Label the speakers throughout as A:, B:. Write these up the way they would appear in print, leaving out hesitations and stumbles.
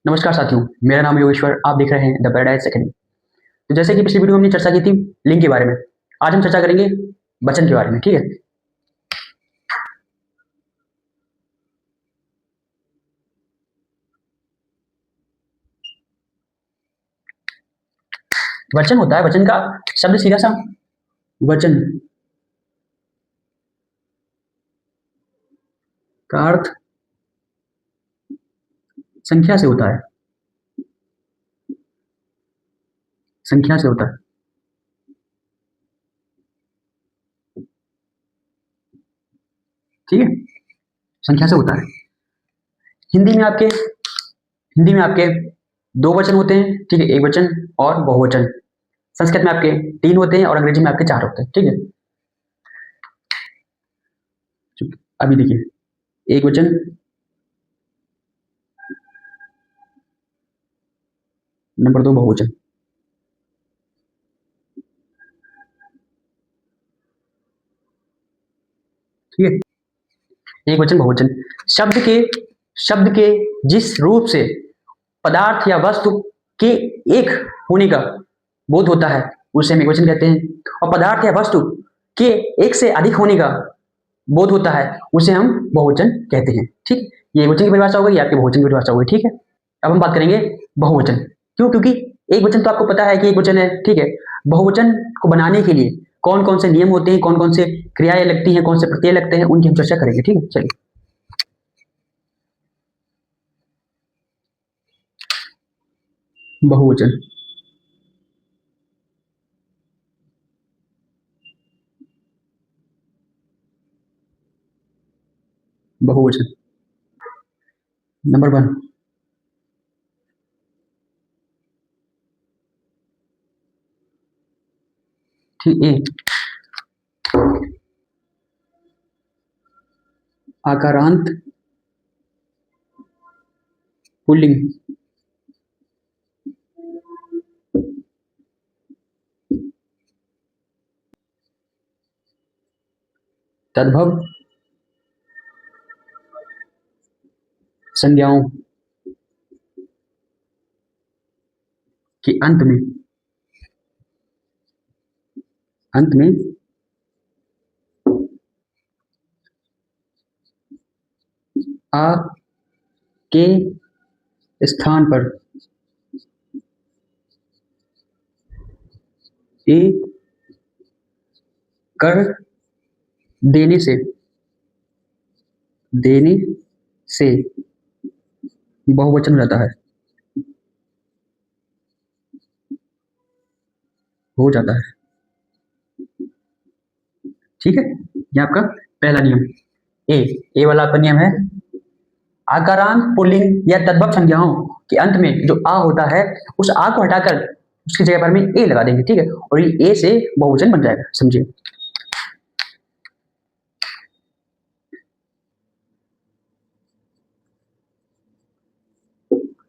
A: नमस्कार साथियों, मेरा नाम योगेश्वर। आप देख रहे हैं द पैराडाइज एकेडमी। तो जैसे कि पिछली वीडियो में हमने चर्चा की थी लिंग के बारे में, आज हम चर्चा करेंगे वचन के बारे में। ठीक है, वचन होता है, वचन का शब्द सीधा सा वचन का अर्थ संख्या से होता है, संख्या से होता है। ठीक है, संख्या से होता है। हिंदी में आपके हिंदी में आपके दो वचन होते हैं। ठीक है, एक वचन और बहुवचन। संस्कृत में आपके तीन होते हैं और अंग्रेजी में आपके चार होते हैं। ठीक है, अभी देखिए, एक वचन, नंबर दो बहुवचन। ठीक है, एक वचन बहुवचन। शब्द के जिस रूप से पदार्थ या वस्तु के एक होने का बोध होता है उसे हम एकवचन कहते हैं, और पदार्थ या वस्तु के एक से अधिक होने का बोध होता है उसे हम बहुवचन कहते हैं। ठीक, ये एकवचन की परिभाषा हो गई, आपकी बहुवचन की परिभाषा हो गई। ठीक है, अब हम बात करेंगे बहुवचन। क्यों? क्योंकि एक वचन तो आपको पता है कि एक वचन है। ठीक है, बहुवचन को बनाने के लिए कौन कौन से नियम होते हैं, कौन कौन से क्रियाएं लगती हैं, कौन से प्रत्यय लगते हैं, उनकी हम चर्चा करेंगे। ठीक है, चलिए। बहुवचन, बहुवचन नंबर वन, ठीक है, आकारांत पुल्लिंग, तद्भव संज्ञाओं के अंत में आ के स्थान पर ए कर देने से बहुवचन हो जाता है, हो जाता है। ठीक है, ये आपका पहला नियम। ए ए वाला आपका नियम है, आकारांत पुल्लिंग या तद्भव संज्ञाओं के अंत में जो आ होता है उस आ को हटाकर उसकी जगह पर में ए लगा देंगे। ठीक है, और ये ए से बहुवचन बन जाएगा। समझिए,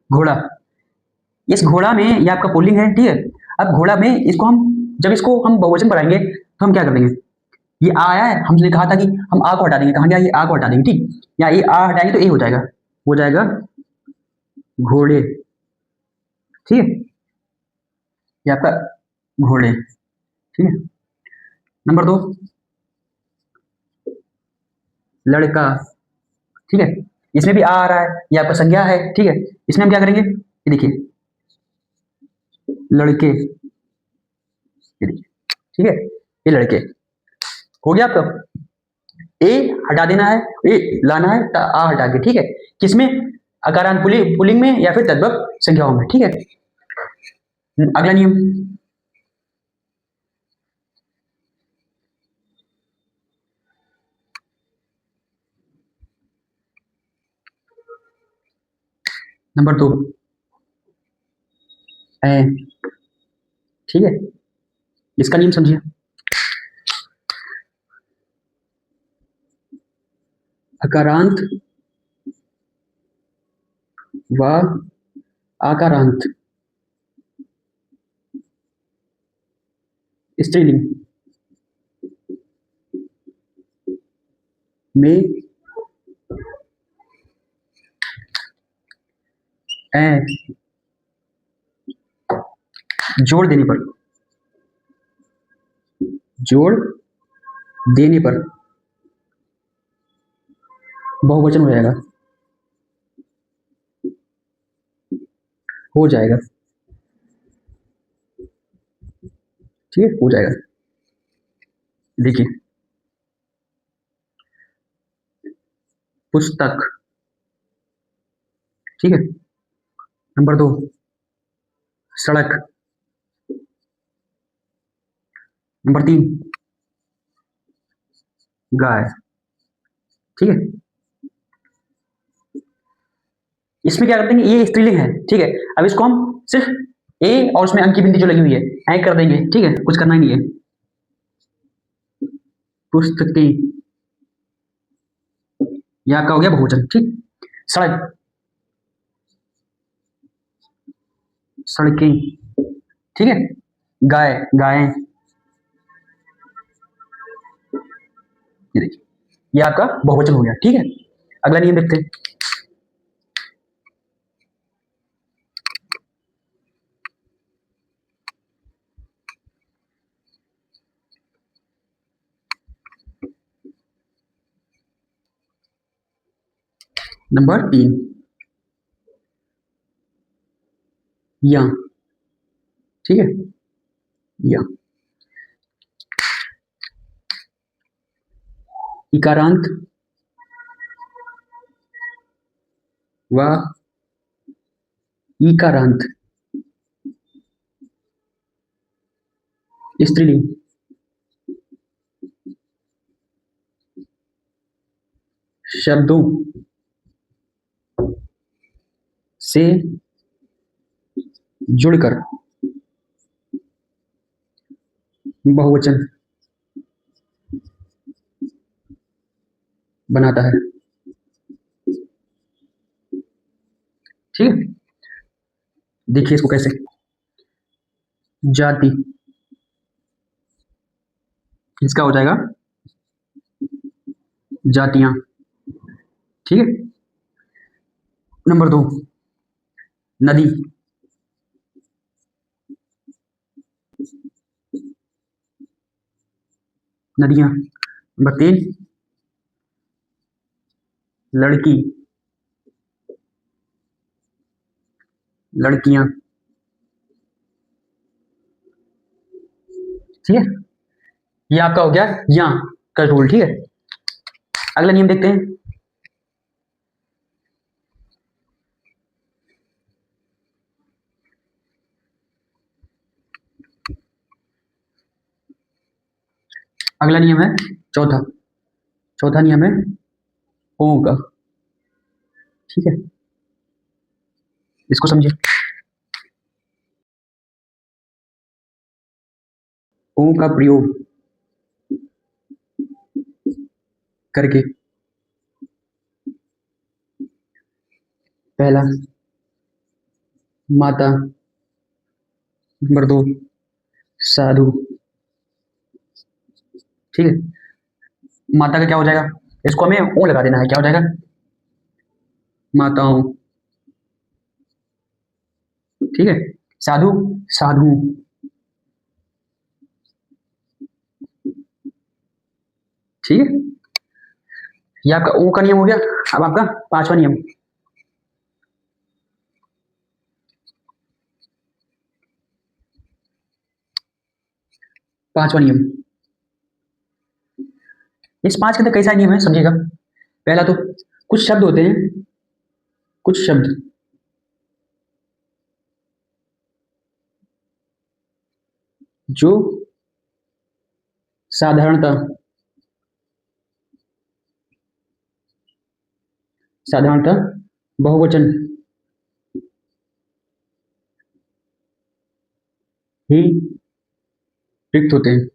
A: घोड़ा, इस घोड़ा में ये आपका पुल्लिंग है। ठीक है, अब घोड़ा में इसको हम जब इसको हम बहुवचन बनाएंगे तो हम क्या कर देंगे, ये आ आया है, हमने कहा था कि हम आ को हटा देंगे। कहाँ गया ये आ को हटा देंगे। ठीक, या ये आ हटाएंगे तो ए हो जाएगा घोड़े। ठीक है, ये आपका घोड़े। ठीक है, नंबर दो, लड़का। ठीक है, इसमें भी आ रहा है, ये आपका संज्ञा है। ठीक है, इसमें हम क्या करेंगे, ये देखिए लड़के, ये देखिए। ठीक है, ये लड़के हो गया आपका। ए हटा देना है, ए लाना है, आ हटा के। ठीक है, किसमें, अकारांत पुल्लिंग में या फिर तद्भव संज्ञाओं में। ठीक है, अगला नियम, नंबर दो, ए। ठीक है, इसका नियम समझिए, अकारांत व आकारांत स्त्रीलिंग में जोड़ देने पर, जोड़ देने पर बहुवचन हो जाएगा, हो जाएगा, ठीक है, हो जाएगा। देखिए, पुस्तक, ठीक है। नंबर 2 सड़क। नंबर 3 गाय, ठीक है। इसमें क्या करते हैं, ये स्त्रीलिंग है, ठीक है। अब इसको हम सिर्फ ए और उसमें अंक की बिंदी जो लगी हुई है ऐ कर देंगे, ठीक है, कुछ करना ही नहीं है। पुस्तकें, यहाँ का हो गया बहुवचन, ठीक। सड़क, सड़कें, ठीक है। गाय, गायें, ये देखिए, ये आपका बहुवचन हो गया, ठीक है। अगला नियम देखते हैं। नंबर 3 या, ठीक है, या। इकारांत व ईकारांत स्त्रीलिंग शब्दों से जुड़कर बहुवचन बनाता है, ठीक है। देखिए इसको कैसे, जाति, इसका हो जाएगा जातियां, ठीक है। नंबर 2 नदी, नदियां। नंबर 3 लड़की, लड़कियां, ठीक है। ये आपका हो गया या का रूल, ठीक है। अगला नियम देखते हैं। अगला नियम है चौथा, चौथा नियम है ओ का, ठीक है। इसको समझिए, ओ का प्रयोग करके पहला माता, नंबर 2 साधु, ठीक है। माता का क्या हो जाएगा, इसको हमें ओ लगा देना है, क्या हो जाएगा, माताओं, ठीक है। साधु, साधु, ठीक है। ये आपका ओ का नियम हो गया। अब आपका पांचवा नियम, पांचवा नियम। इस 5 के अंदर कई सारे नियम है, समझिएगा। पहला तो कुछ शब्द होते हैं, कुछ शब्द जो साधारणतः, साधारणतः बहुवचन ही प्रयुक्त होते हैं।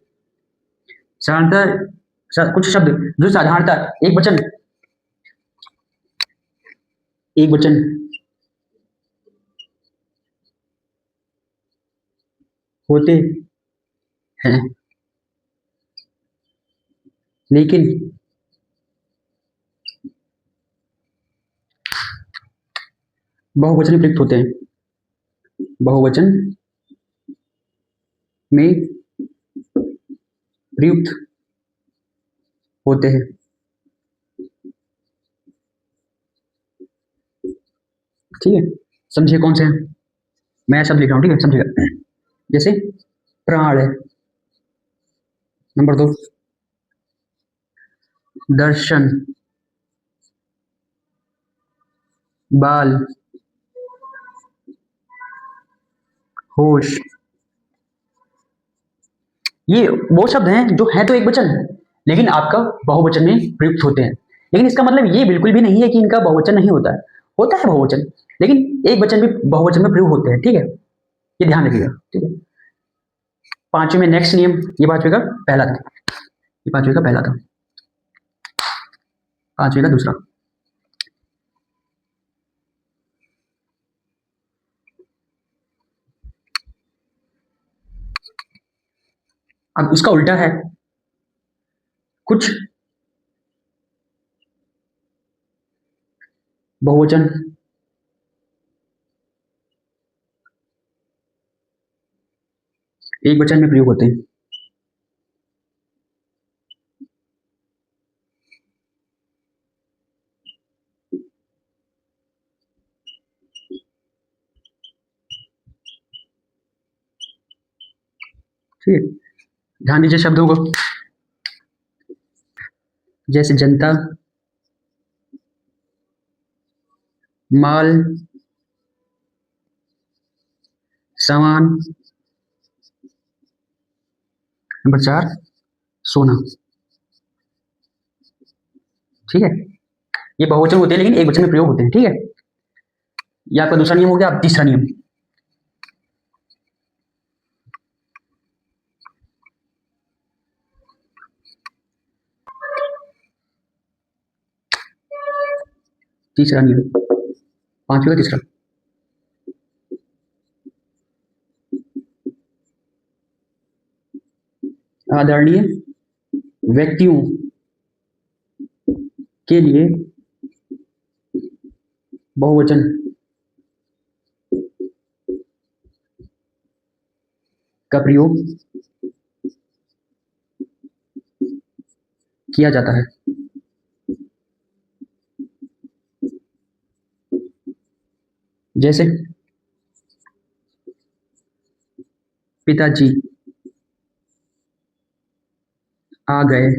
A: साधारणतः कुछ शब्द जो साधारणतः एक वचन होते हैं, लेकिन बहुवचन में प्रयुक्त होते हैं, बहुवचन में प्रयुक्त होते हैं। ठीक है, समझिए कौन से हैं, मैं शब्द लिख रहा हूँ, ठीक है, समझिएगा। जैसे प्राण है, नंबर 2 दर्शन, बाल, होश, ये वो शब्द हैं जो है तो एक वचन लेकिन आपका बहुवचन में प्रयुक्त होते हैं। लेकिन इसका मतलब ये बिल्कुल भी नहीं है कि इनका बहुवचन नहीं होता है बहुवचन, लेकिन एक वचन भी बहुवचन में प्रयोग होते हैं। ठीक है, ये ध्यान रखिएगा। ठीक है, पांचवें में नेक्स्ट नियम, ये पांचवें का पहला था, ये पांचवें का पहला था, पांचवें का दूसरा। अब उसका उल्टा है, कुछ बहुवचन एक वचन में प्रयोग होते हैं। ठीक है, ध्यान दीजिए शब्दों को, जैसे जनता, माल, सामान, नंबर 4 सोना। ठीक है, ये बहुवचन होते हैं लेकिन एक वचन में प्रयोग होते हैं। ठीक है, ये आपका दूसरा नियम हो गया। अब तीसरा नियम, तीसरा नियम, पांचवें का तीसरा, आदरणीय व्यक्तियों के लिए बहुवचन का प्रयोग किया जाता है। जैसे पिताजी आ गए,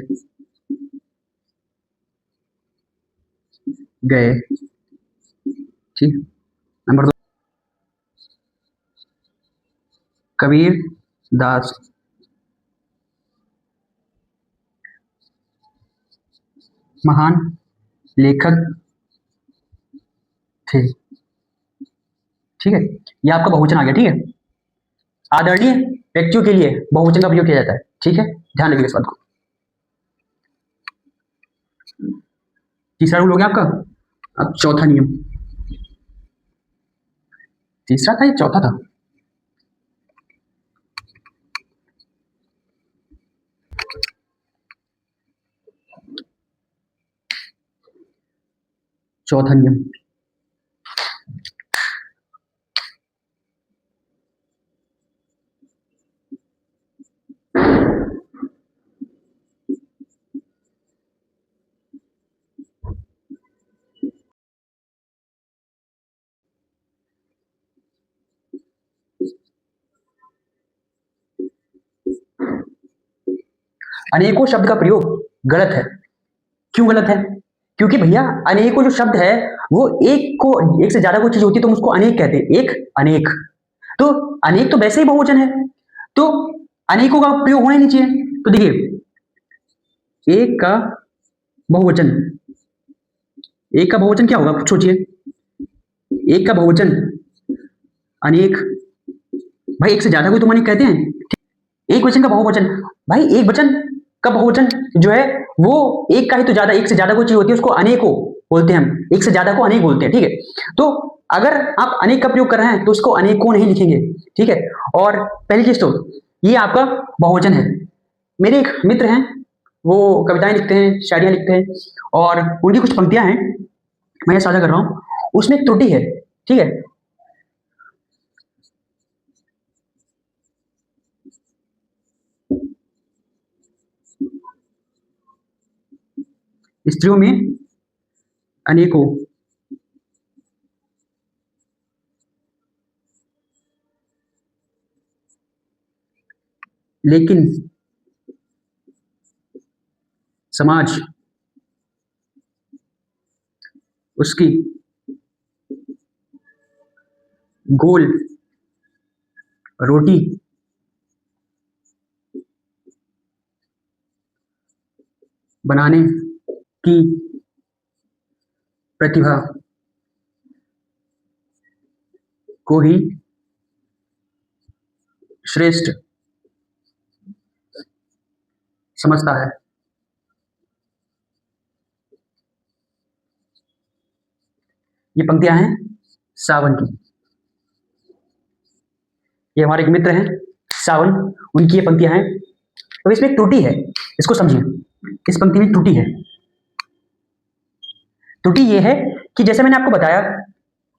A: गए। ठीक, नंबर 2 कबीर दास महान लेखक थे। ठीक है, ये आपका बहुवचन आ गया। ठीक है, आदरणीय व्यक्तियों के लिए बहुवचन का प्रयोग किया जाता है। ठीक है, ध्यान रखिएगा इस बात को। तीसरा रूल हो गया आपका। अब चौथा नियम, तीसरा था या चौथा था? चौथा नियम, अनेकों शब्द का प्रयोग गलत है। क्यों गलत है? क्योंकि भैया अनेकों जो शब्द है वो एक से ज्यादा कोई चीज होती है तो हम उसको अनेक कहते हैं। एक अनेक, तो अनेक तो वैसे ही बहुवचन है, तो अनेकों का प्रयोग होना ही नहीं चाहिए। तो देखिए, एक का बहुवचन, एक का बहुवचन क्या होगा, कुछ सोचिए। एक का बहुवचन अनेक, भाई एक से ज्यादा कोई तो अनेक कहते हैं। एक वचन का बहुवचन, भाई एक वचन का बहुवचन जो है वो एक का ही तो ज्यादा, एक से ज्यादा कोई चीज होती है उसको अनेकों बोलते हैं हम, एक से ज्यादा को अनेक बोलते हैं। ठीक है, तो अगर आप अनेक का प्रयोग कर रहे हैं तो उसको अनेकों नहीं लिखेंगे। ठीक है, और पहली चीज तो ये आपका बहुवचन है। मेरे एक मित्र हैं, वो कविताएं लिखते हैं, शायरियां लिखते हैं, और उनकी कुछ पंक्तियां हैं मैं साझा कर रहा हूं। उसमें एक त्रुटि है, ठीक है। स्त्रियों में अनेकों लेकिन समाज उसकी गोल रोटी बनाने की प्रतिभा को ही श्रेष्ठ समझता है। ये पंक्तियां हैं सावन की। ये हमारे एक मित्र हैं सावन, उनकी ये पंक्तियां हैं। तो इसमें एक त्रुटि है, इसको समझिए। इस पंक्ति में त्रुटि है। त्रुटि ये है कि जैसे मैंने आपको बताया,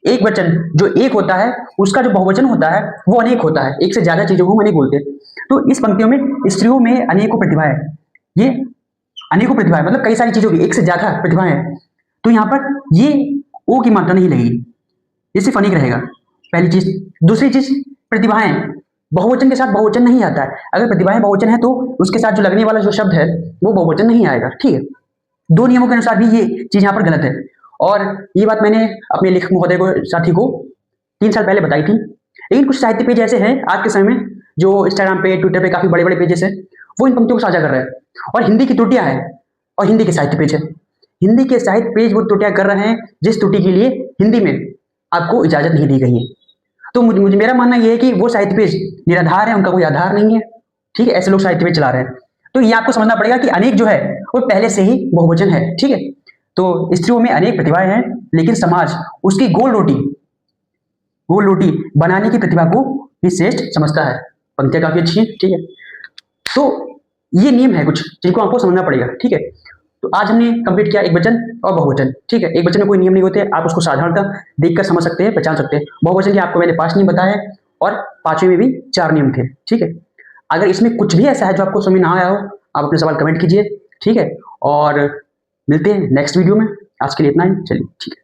A: एक वचन जो एक होता है उसका जो बहुवचन होता है वो अनेक होता है। एक से ज्यादा चीजों को हम अनेक बोलते हैं। तो इस पंक्तियों में स्त्रियों में अनेकों प्रतिभाएं, ये अनेकों प्रतिभाएं मतलब कई सारी चीजों की एक से ज्यादा प्रतिभाएं हैं। तो यहाँ पर ये ओ की मात्रा नहीं लगेगी, ये सिर्फ अनेक रहेगा, पहली चीज। दूसरी चीज, प्रतिभाएं बहुवचन के साथ बहुवचन नहीं आता है। अगर प्रतिभाएं बहुवचन है तो उसके साथ जो लगने वाला जो शब्द है वो बहुवचन नहीं आएगा, ठीक है। दो नियमों के अनुसार भी ये चीज यहाँ पर गलत है। और ये बात मैंने अपने लेखक महोदय को, साथी को 3 साल पहले बताई थी। लेकिन कुछ साहित्य पेज ऐसे हैं आज के समय में जो इंस्टाग्राम पे, ट्विटर पे काफी बड़े बड़े पेजेस हैं, वो इन पंक्तियों को साझा कर रहे हैं। और हिंदी की त्रुटियां हैं, और हिंदी के साहित्य पेज है, हिंदी के साहित्य पेज वो त्रुटियां कर रहे हैं जिस त्रुटि के लिए हिंदी में आपको इजाजत नहीं दी गई है। तो मुझे मेरा मानना यह है कि वो साहित्य पेज निराधार है, उनका कोई आधार नहीं है, ठीक है। ऐसे लोग साहित्य पेज चला रहे हैं। तो ये आपको समझना पड़ेगा कि अनेक जो है वो पहले से ही बहुवचन है, ठीक है। तो स्त्रियों में अनेक प्रतिभाएं हैं, लेकिन समाज उसकी गोल रोटी बनाने की प्रतिभा को ही श्रेष्ठ समझता है। पंक्तियां काफी अच्छी हैं, ठीक है। तो ये नियम है कुछ जिनको आपको समझना पड़ेगा, ठीक है। तो आज हमने कंप्लीट किया एक वचन और बहुवचन, ठीक है। एक वचन में कोई नियम नहीं होते, आप उसको साधारणतः देखकर समझ सकते हैं, पहचान सकते हैं। बहुवचन के आपको मैंने 5 नियम बताए, और 5वें में भी 4 नियम थे, ठीक है। अगर इसमें कुछ भी ऐसा है जो आपको समझ ना आया हो, आप अपने सवाल कमेंट कीजिए, ठीक है। और मिलते हैं नेक्स्ट वीडियो में। आज के लिए इतना ही, चलिए ठीक है।